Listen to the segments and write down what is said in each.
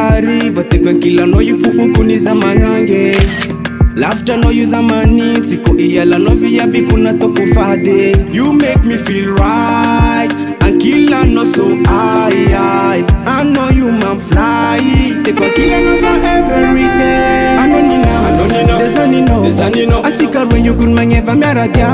ariva teko ankilano io fokokoniza magnange lavitra anao io za manintsy ko ialano viaviko nataoko fady. You make me feel right ankilano so ai I know you man fly teko ankilano za everyday anonina desanino atikaro yugun mangeva miaradia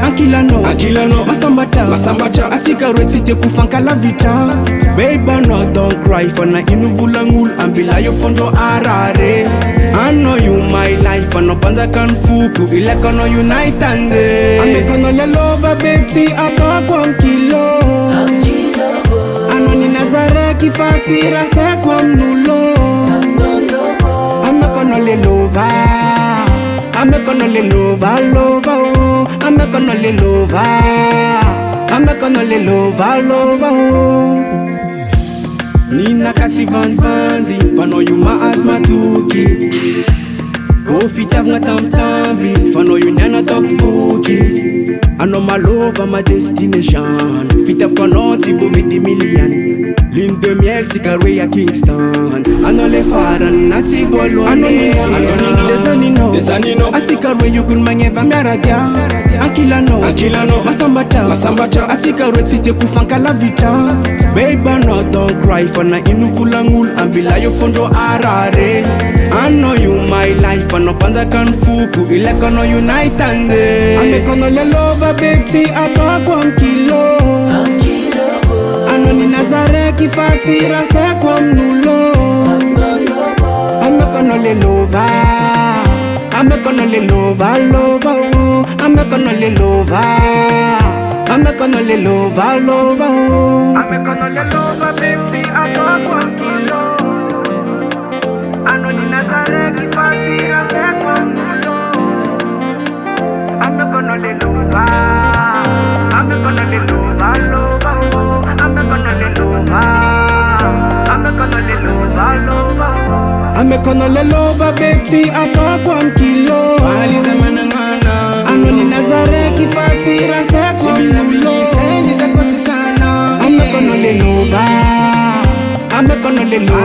ankilano masambata atikaro etite kufanka la vita. Baby no don't cry for na inuvulangul ambila yo fondo arare. I know you my life no panza kan fuku ile kono unite and amekono le lova beti akakwa mkilo anoni nazare kifatira se kwa mnulo amekono le lova amekono le lova oh amekono le lova oh. Nina kasi vandi fano yu maasma tuki go fitav nga tamtambi fano yu nyana tok fuki ano malova ma destination fitav fano tipo 20 million lune de miel cigarette ya Kingston ano le faran nati volwane desanino atikarwe yugun mangeva miaradia ankilano masambata atikarwe tite kufanka la vita. Baby no don't cry for na inuvulangul ambila yo fondo arare. I know you my life no panza kan fuku ile kono unite and amekono le lova beti akakwa mkilo anoni nazare kifatira se kwa mnulo amekono le lova oh amekono le lova oh amekono le lova beti akakwa mkilo anoni nazare kifatira se kwa mnulo amekono le lova oh amekono le lova beti akakwa mkilo faliza manangana anoni nazare kifatira se kwa mnulo amekono le lova amekono le lova